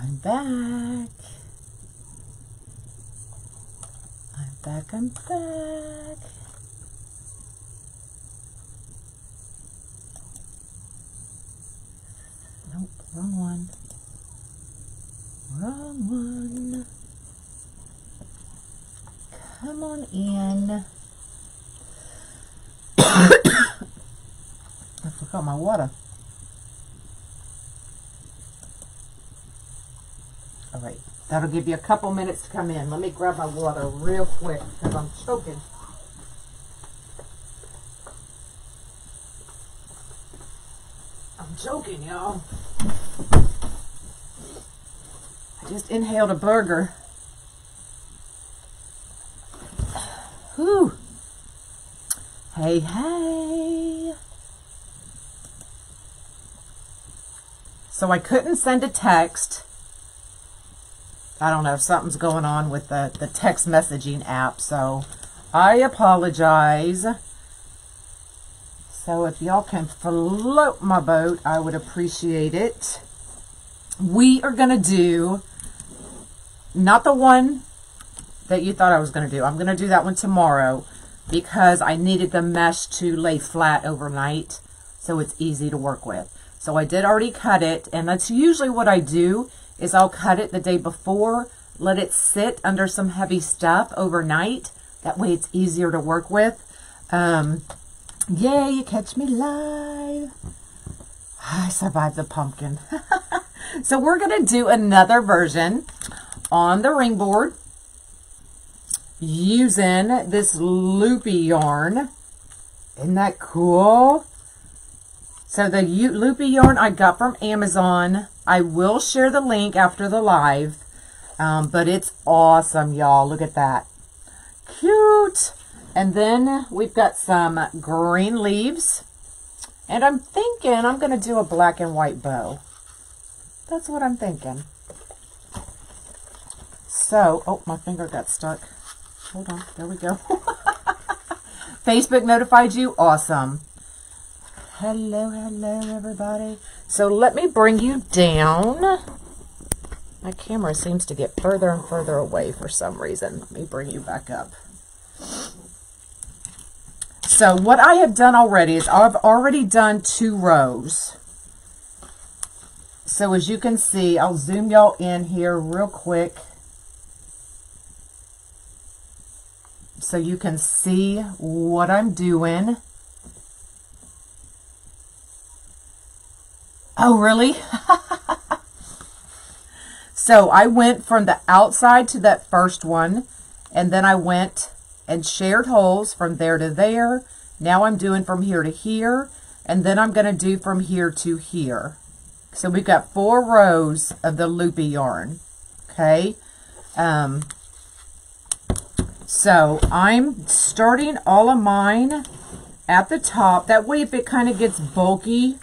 I'm back. I'm back. Nope, wrong one. Wrong one. Come on in. I forgot my water. All right, that'll give you a couple minutes to come in. Let me grab my water real quick because I'm choking. I'm choking, y'all. I just inhaled a burger. Whew. Hey, hey. So I couldn't send a text. I don't know, something's going on with the text messaging app, so I apologize. So if y'all can float my boat, I would appreciate it. We are going to do, not the one that you thought I was going to do. I'm going to do that one tomorrow because I needed the mesh to lay flat overnight so it's easy to work with. So I did already cut it, and that's usually what I do. Is I'll cut it the day before, let it sit under some heavy stuff overnight. That way it's easier to work with. Yay, you catch me live. I survived the pumpkin. So we're going to do another version on the ring board using this loopy yarn. Isn't that cool? So the loopy yarn I got from Amazon. I will share the link after the live, but it's awesome, y'all. Look at that. Cute. And then we've got some green leaves. And I'm thinking I'm going to do a black and white bow. That's what I'm thinking. So, oh, my finger got stuck. Hold on. There we go. Facebook notified you? Awesome. Hello, hello, everybody. So let me bring you down. My camera seems to get further and further away for some reason. Let me bring you back up. So what I have done already is I've already done 2 rows. So as you can see, I'll zoom y'all in here real quick so you can see what I'm doing. Oh, really? So I went from the outside to that first one, and then I went and shared holes from there to there. Now I'm doing from here to here, and then I'm going to do from here to here. So we've got 4 rows of the loopy yarn. Okay. So I'm starting all of mine at the top. That way, if it kind of gets bulky,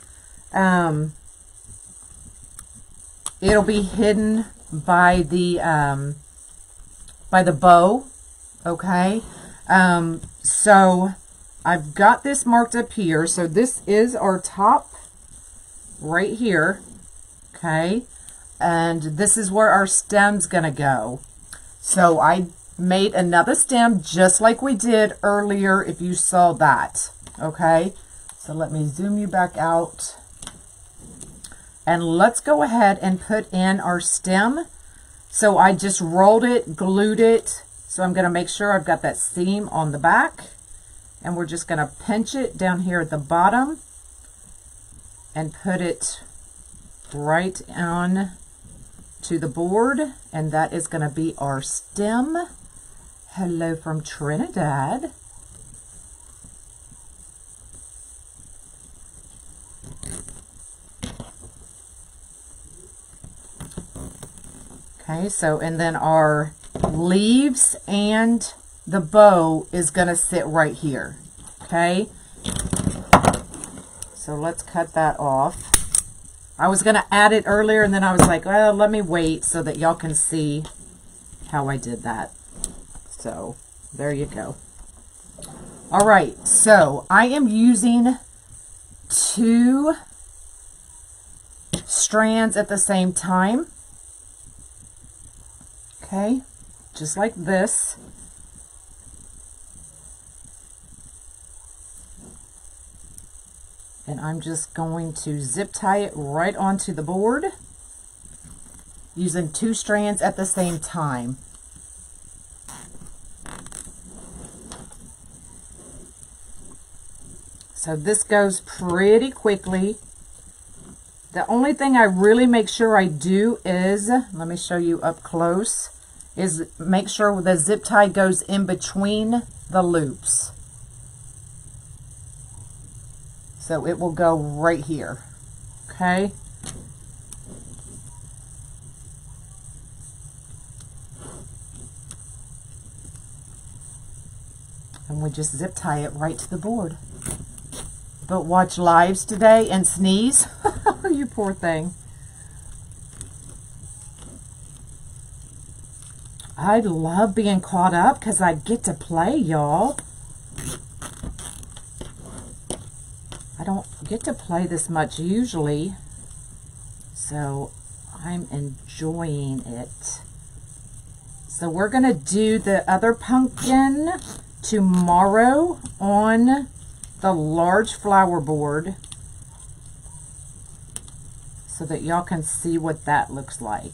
it'll be hidden by the bow. Okay. So I've got this marked up here. So this is our top right here. Okay. And this is where our stem's going to go. So I made another stem just like we did earlier if you saw that. Okay. So let me zoom you back out. And let's go ahead and put in our stem. So I just rolled it, glued it. So I'm going to make sure I've got that seam on the back. And we're just going to pinch it down here at the bottom. And put it right on to the board. And that is going to be our stem. Hello from Trinidad. Okay, so, and then our leaves and the bow is going to sit right here. Okay, so let's cut that off. I was going to add it earlier, and then I was like, well, let me wait so that y'all can see how I did that. So there you go. All right, so I am using 2 strands at the same time. Okay, just like this. And I'm just going to zip tie it right onto the board using 2 strands at the same time. So this goes pretty quickly. The only thing I really make sure I do is, let me show you up close, is make sure the zip tie goes in between the loops. So it will go right here, okay? And we just zip tie it right to the board. But watch lives today and sneeze. You poor thing. I love being caught up because I get to play, y'all. I don't get to play this much usually, so I'm enjoying it. So we're going to do the other pumpkin tomorrow on the large flower board so that y'all can see what that looks like.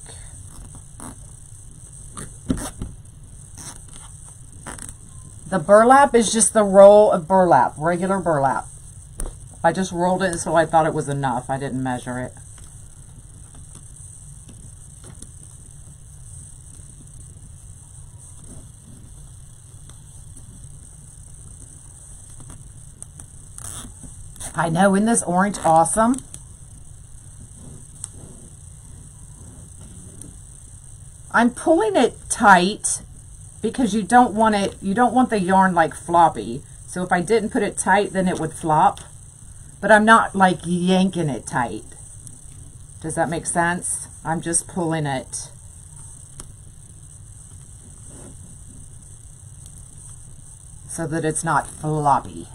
The burlap is just the roll of burlap, regular burlap. I just rolled it so I thought it was enough. I didn't measure it. I know, isn't this orange awesome? I'm pulling it tight because you don't want the yarn like floppy. So if I didn't put it tight, then it would flop. But I'm not like yanking it tight. Does that make sense? I'm just pulling it. So that it's not floppy.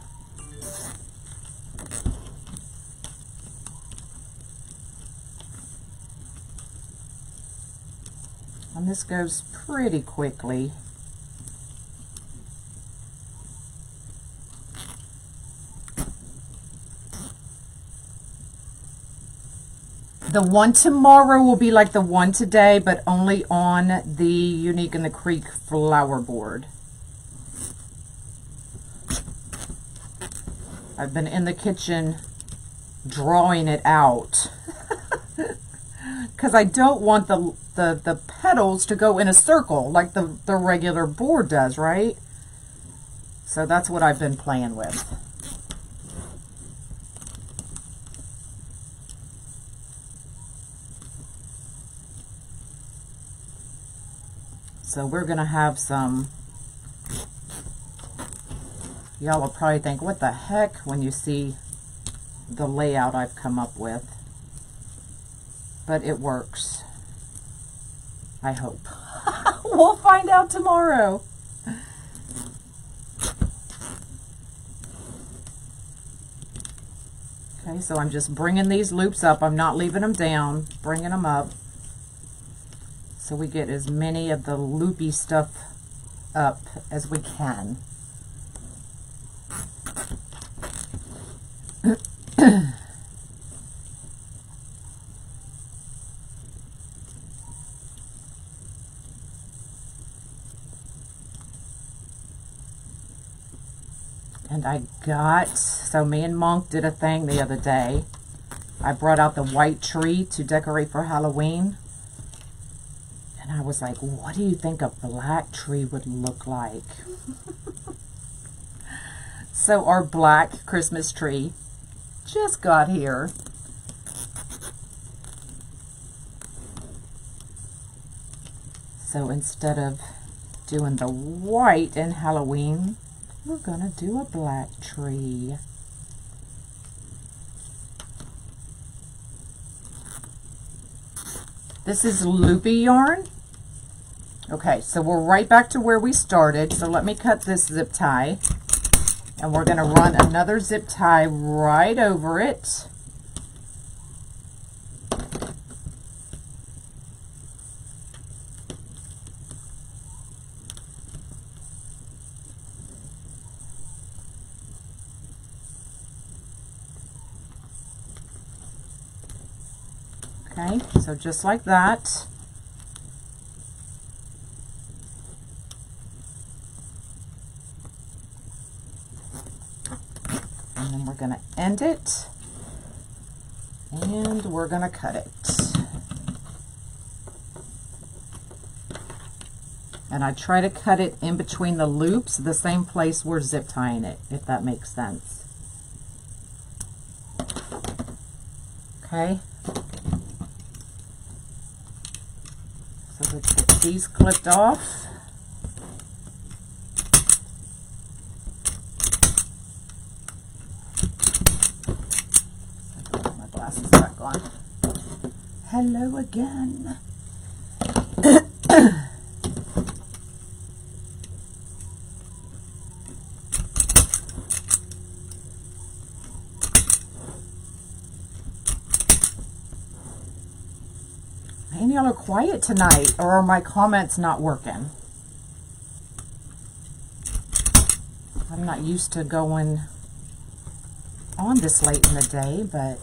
And this goes pretty quickly. The one tomorrow will be like the one today, but only on the Unique in the Creek flower board. I've been in the kitchen drawing it out because I don't want the petals to go in a circle like the regular board does, right? So that's what I've been playing with. So we're going to have some, y'all will probably think, what the heck, when you see the layout I've come up with. But it works. I hope. We'll find out tomorrow. Okay, so I'm just bringing these loops up. I'm not leaving them down, bringing them up. So we get as many of the loopy stuff up as we can. And I got, so me and Monk did a thing the other day. I brought out the white tree to decorate for Halloween. And I was like, what do you think a black tree would look like? So our black Christmas tree just got here. So instead of doing the white in Halloween, we're gonna do a black tree. This is loopy yarn. Okay, so we're right back to where we started. So let me cut this zip tie. And we're going to run another zip tie right over it. Okay, so just like that. And then we're going to end it, and we're going to cut it. And I try to cut it in between the loops, the same place we're zip tying it, if that makes sense. Okay. So let's get these clipped off. Put my glasses back on. Hello again. Man, y'all are quiet tonight, or are my comments not working? I'm not used to going on this late in the day, but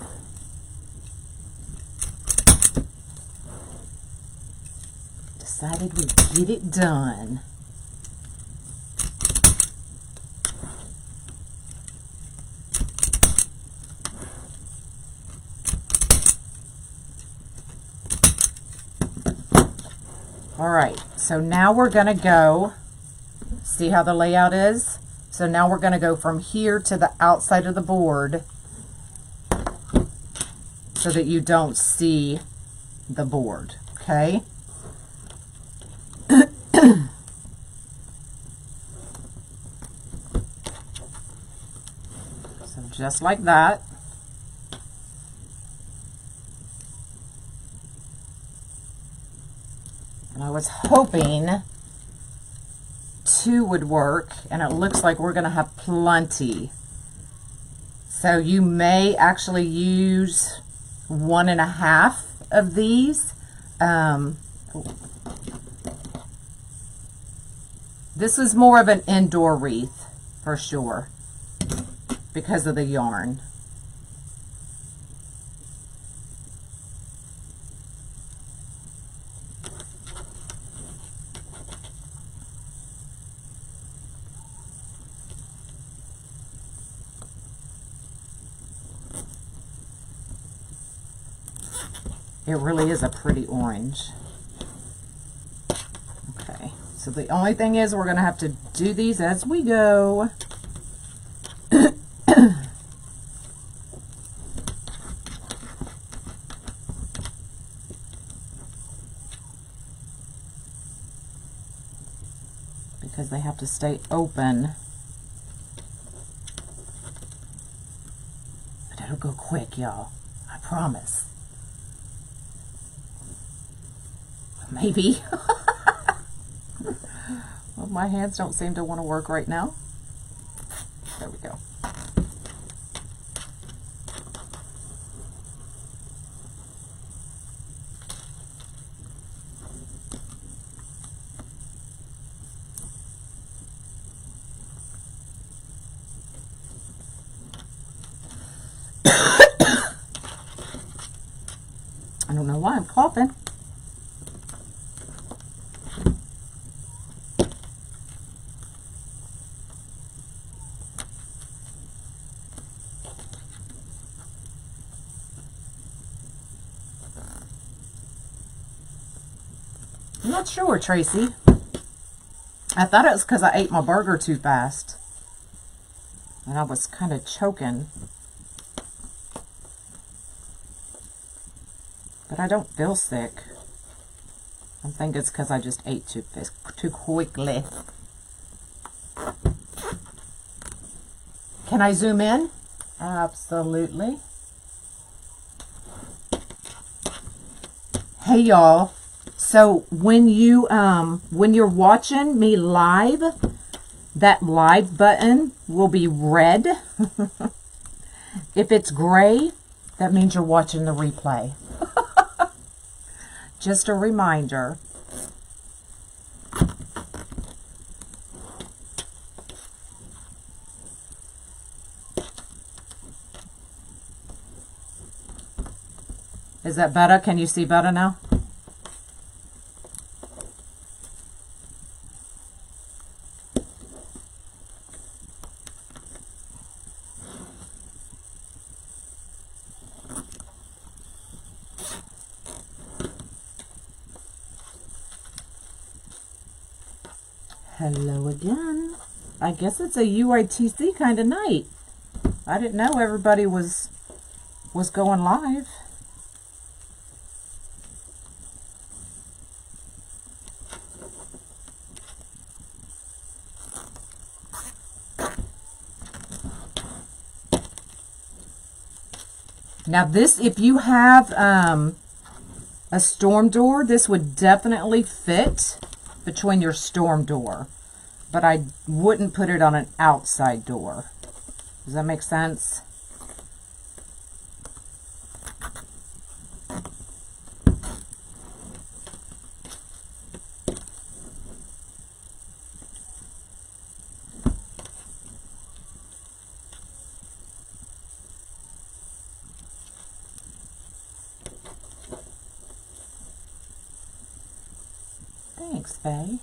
decided we'd get it done. All right, so now we're going to go, see how the layout is? So now we're going to go from here to the outside of the board so that you don't see the board, okay? So just like that. And I was hoping 2 would work, and it looks like we're going to have plenty. So you may actually use 1.5 of these. This is more of an indoor wreath for sure because of the yarn. It really is a pretty orange. Okay, so the only thing is we're going to have to do these as we go. Because they have to stay open. But it'll go quick, y'all. I promise. Maybe. Well, my hands don't seem to want to work right now. There we go. I don't know why I'm coughing. I'm not sure, Tracy. I thought it was because I ate my burger too fast. And I was kind of choking. But I don't feel sick. I think it's because I just ate too quickly. Can I zoom in? Absolutely. Hey y'all. So when you're watching me live, that live button will be red. If it's gray, that means you're watching the replay. Just a reminder. Is that better? Can you see better now? Hello again. I guess it's a UITC kind of night. I didn't know everybody was going live. Now this, if you have a storm door, this would definitely fit between your storm door, but I wouldn't put it on an outside door. Does that make sense? Thanks, Faye.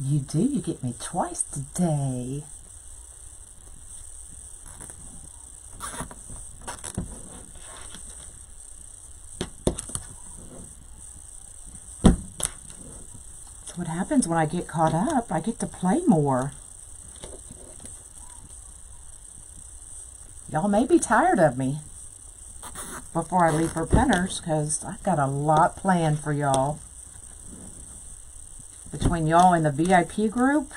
You do? You get me twice today. That's what happens when I get caught up. I get to play more. Y'all may be tired of me before I leave for Penner's, because I've got a lot planned for y'all. Between y'all and the VIP group,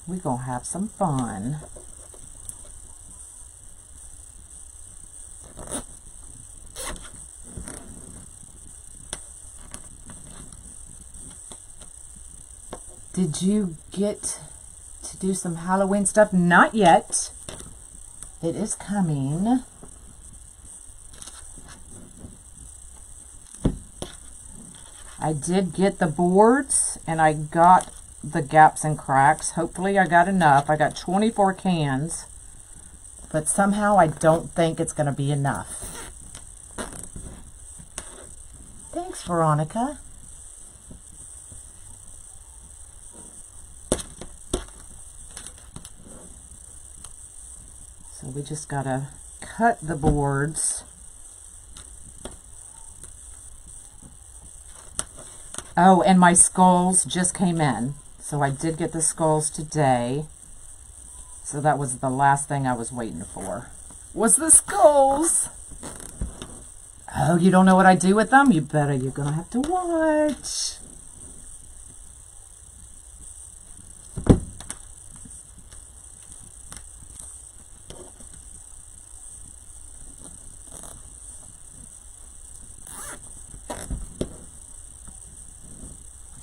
we're going to have some fun. Did you get to do some Halloween stuff? Not yet. It is coming. I did get the boards, and I got the gaps and cracks. Hopefully I got enough. I got 24 cans, but somehow I don't think it's going to be enough. Thanks, Veronica. So we just got to cut the boards. Oh, and my skulls just came in. So I did get the skulls today. So that was the last thing I was waiting for, was the skulls. Oh, you don't know what I do with them? You're going to have to watch.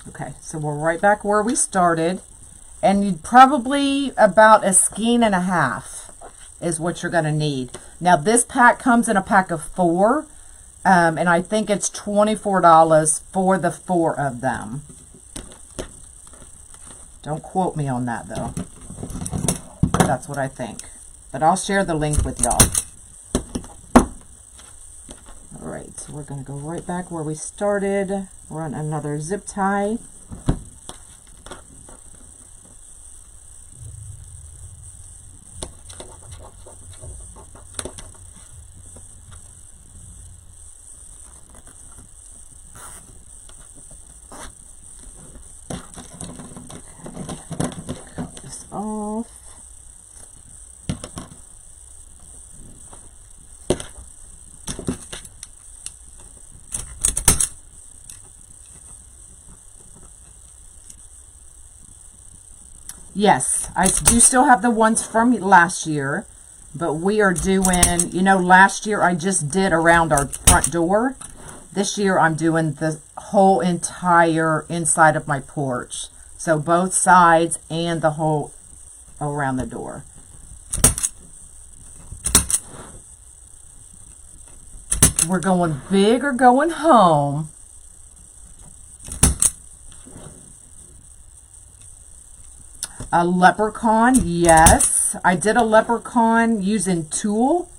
Okay, so we're right back where we started, and you'd probably about a skein and a half is what you're going to need. Now this pack comes in a pack of 4, and I think it's $24 for the 4 of them. Don't quote me on that though. That's what I think, but I'll share the link with y'all. All right, so we're going to go right back where we started. Run another zip tie. Cut this off. Yes, I do still have the ones from last year, but we are doing, you know, last year I just did around our front door. This year I'm doing the whole entire inside of my porch. So both sides and the whole around the door. we're going big or going home. A leprechaun, yes. I did a leprechaun using tulle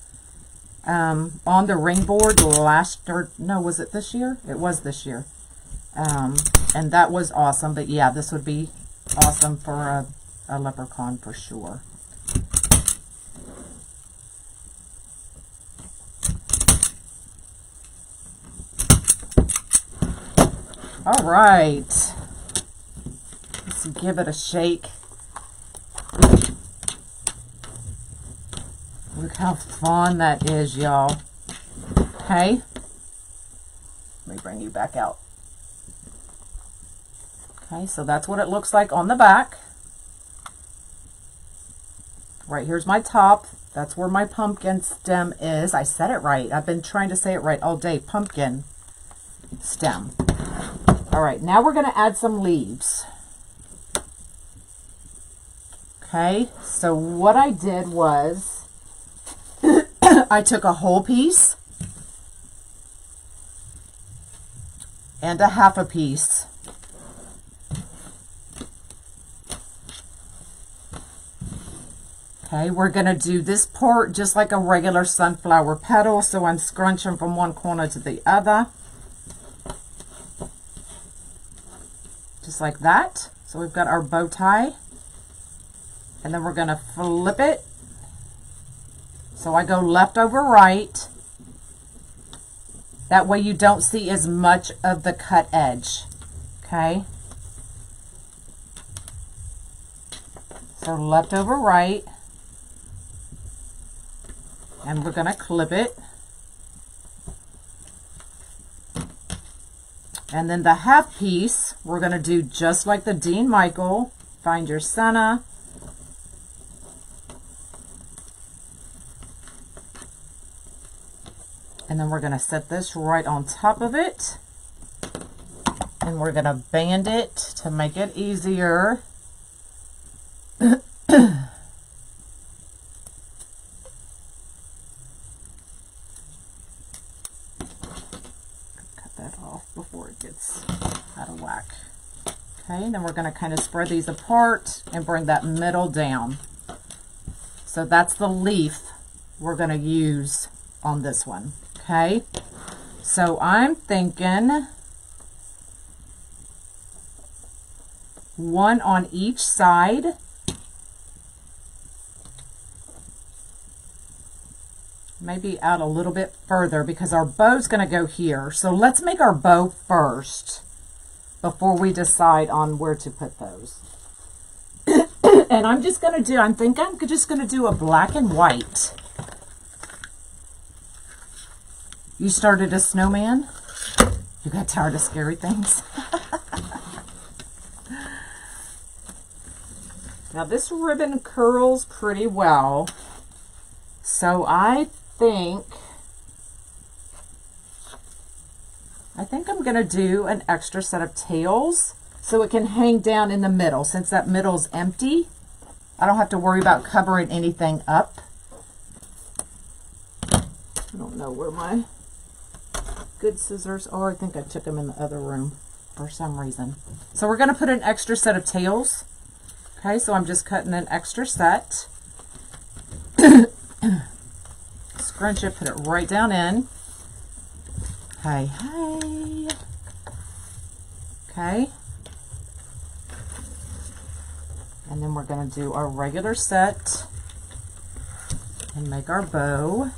on the ring board last, or no, was it this year? It was this year. And that was awesome. But yeah, this would be awesome for a leprechaun for sure. All right. Let's give it a shake. Look how fun that is, y'all. Okay. Let me bring you back out. Okay, so that's what it looks like on the back. Right here's my top. That's where my pumpkin stem is. I said it right. I've been trying to say it right all day. Pumpkin stem. All right, now we're going to add some leaves. Okay, so what I did was I took a whole piece and a half a piece. Okay, we're going to do this part just like a regular sunflower petal, so I'm scrunching from one corner to the other. Just like that. So we've got our bow tie. And then we're going to flip it. So I go left over right. That way you don't see as much of the cut edge. Okay. So left over right. And we're going to clip it. And then the half piece, we're going to do just like the Dean Michael. Find your center. And then we're going to set this right on top of it. And we're going to band it to make it easier. Cut that off before it gets out of whack. Okay, then we're going to kind of spread these apart and bring that middle down. So that's the leaf we're going to use on this one. Okay, so I'm thinking one on each side. Maybe out a little bit further because our bow's going to go here. So let's make our bow first before we decide on where to put those. And I'm just going to do, I'm just going to do a black and white. You started a snowman? You got tired of scary things? Now this ribbon curls pretty well. So I think I'm going to do an extra set of tails so it can hang down in the middle. Since that middle's empty, I don't have to worry about covering anything up. I don't know where my good scissors are. I think I took them in the other room for some reason. So we're going to put an extra set of tails. Okay, so I'm just cutting an extra set. Scrunch it, put it right down in. Hey, hey. Okay. And then we're going to do our regular set and make our bow.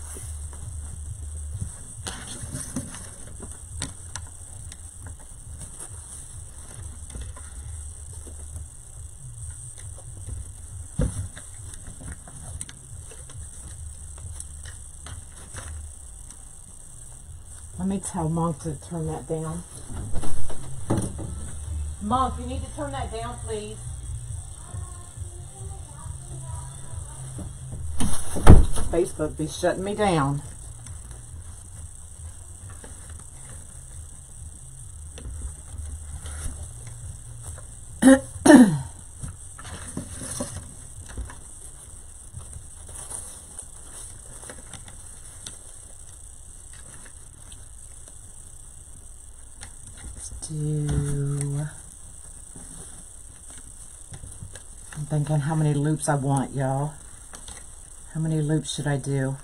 Let me tell Monk to turn that down. Monk, you need to turn that down, please. Facebook be shutting me down. do... I'm thinking how many loops I want, y'all. How many loops should I do?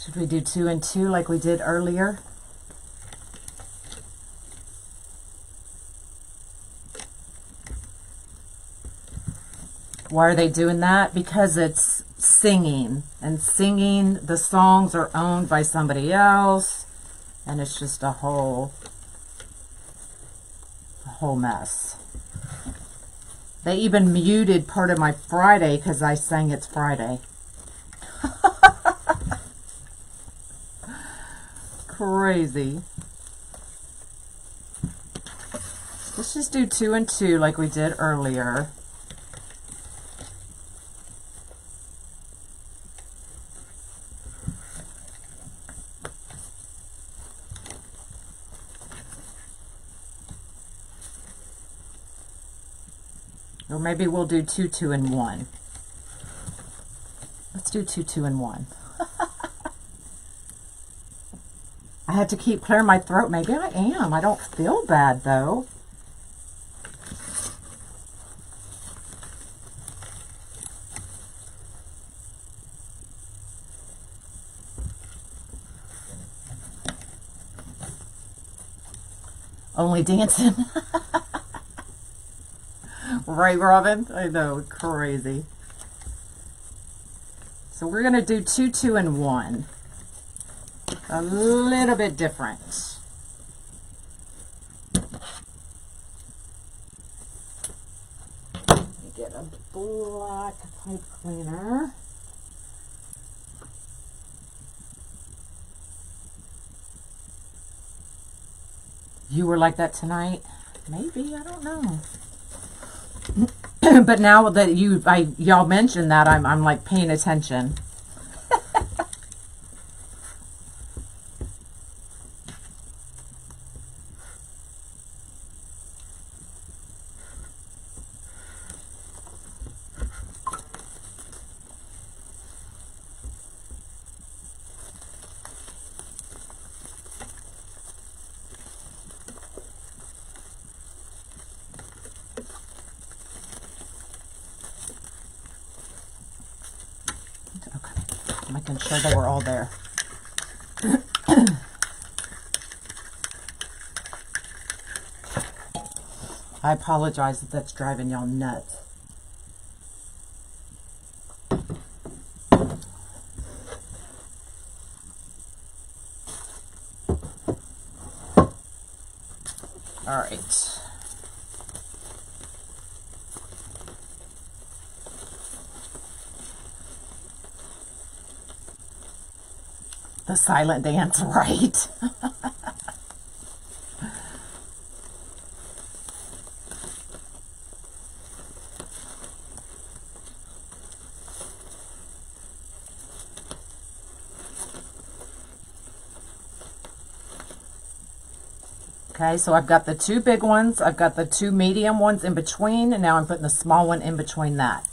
Should we do 2 and 2 like we did earlier? Why are they doing that? Because it's singing, and singing, the songs are owned by somebody else, and it's just a whole mess. They even muted part of my Friday because I sang It's Friday. Crazy. Let's just do 2 and 2 like we did earlier. Or maybe we'll do 2, 2, and 1. Let's do 2, 2, and 1. I had to keep clearing my throat. Maybe I am. I don't feel bad, though. Only dancing. Right, Robin? I know, crazy. So we're going to do 2, 2, and 1. A little bit different. Let me get a black pipe cleaner. You were like that tonight? Maybe, I don't know. But now that y'all mentioned that, I'm like paying attention. Making sure they were all there. I apologize if that's driving y'all nuts. All right. The silent dance, right? Okay, so I've got the 2 big ones, I've got the 2 medium ones in between, and now I'm putting the small one in between that.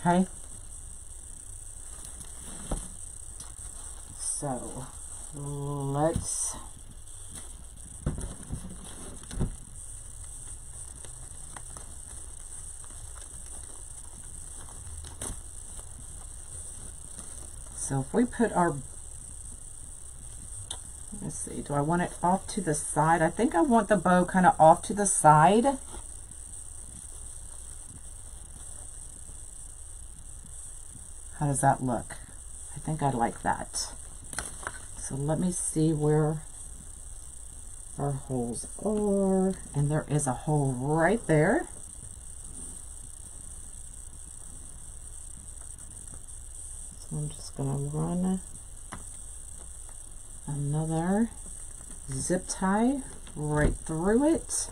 Okay. So let's if we put our, let's see, do I want it off to the side? I think I want the bow kind of off to the side. How does that look? I think I like that. So let me see where our holes are, and there is a hole right there. So I'm just going to run another zip tie right through it.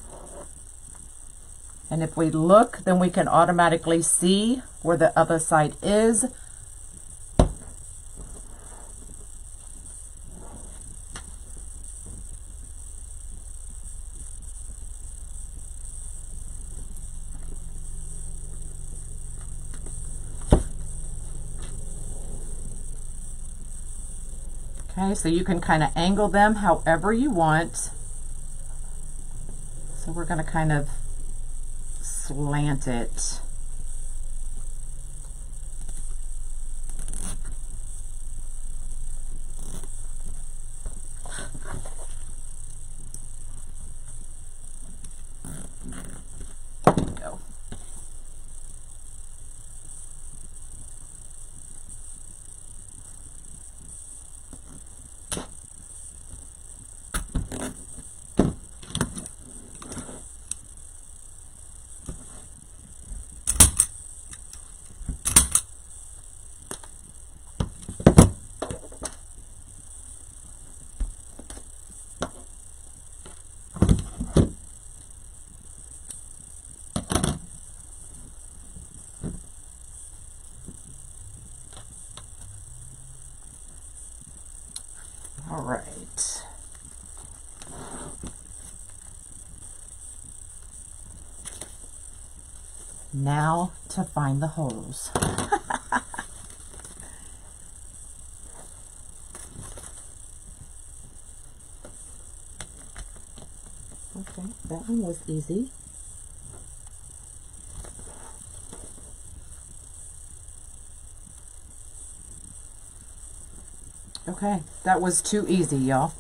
And if we look, then we can automatically see where the other side is. Okay, so you can kind of angle them however you want. So we're going to kind of slant it. There we go. All right. Now to find the holes. Okay, that one was easy. Okay, that was too easy, y'all.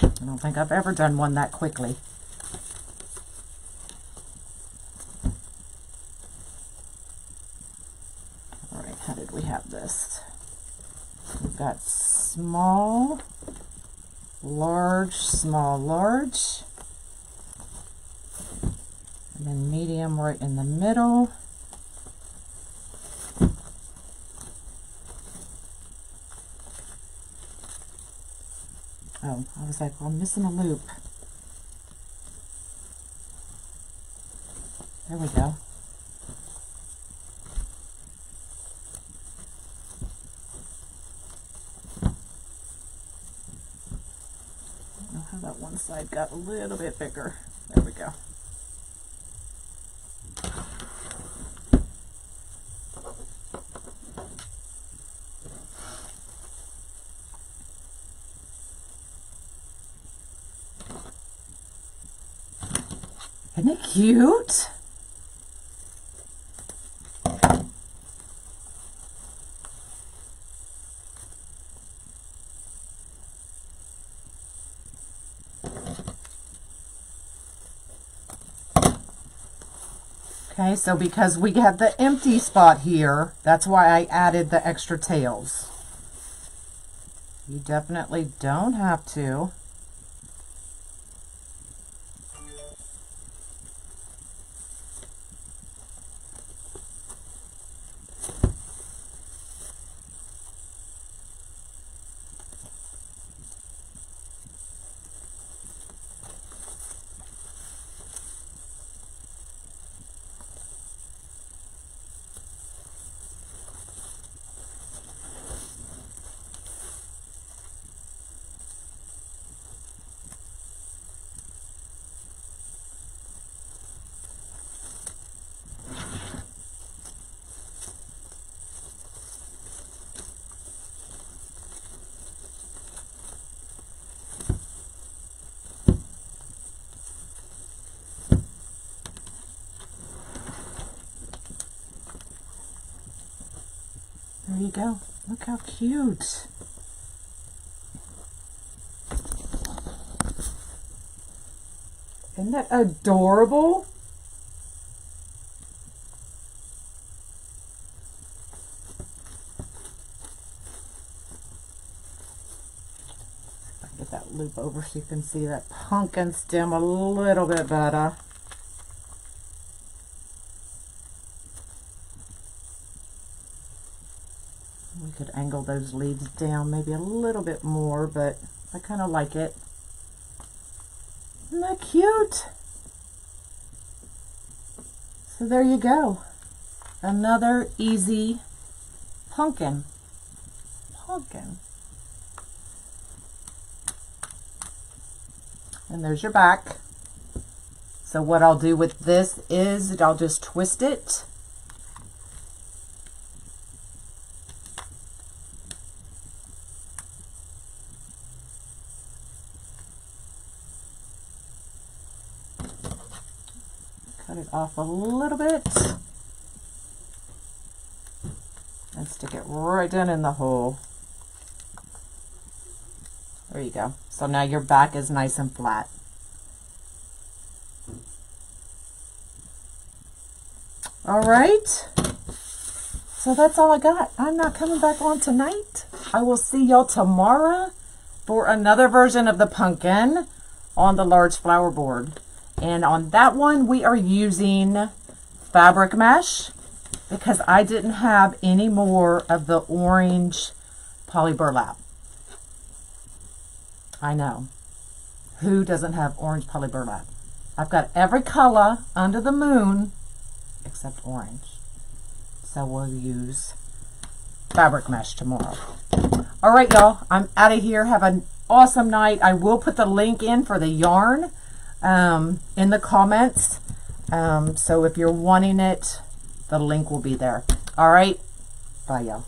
I don't think I've ever done one that quickly. All right, how did we have this? We've got small, large, small, large, and then medium right in the middle. Oh, I was like, well, I'm missing a loop. There we go. I don't know how that one side got a little bit bigger. There we go. Isn't it cute? Okay, so because we have the empty spot here, that's why I added the extra tails. You definitely don't have to. There you go. Look how cute. Isn't that adorable? Get that loop over so you can see that pumpkin stem a little bit better. We could angle those leaves down maybe a little bit more, but I kind of like it. Isn't that cute? So there you go. Another easy pumpkin. And there's your back. So what I'll do with this is I'll just twist it. Cut it off a little bit. And stick it right down in the hole. There you go. So now your back is nice and flat. All right. So that's all I got. I'm not coming back on tonight. I will see y'all tomorrow for another version of the pumpkin on the large flower board. And on that one, we are using fabric mesh because I didn't have any more of the orange poly burlap. I know. Who doesn't have orange poly burlap? I've got every color under the moon except orange. So we'll use fabric mesh tomorrow. All right, y'all. I'm out of here. Have an awesome night. I will put the link in for the yarn in the comments. So if you're wanting it, the link will be there. All right. Bye, y'all.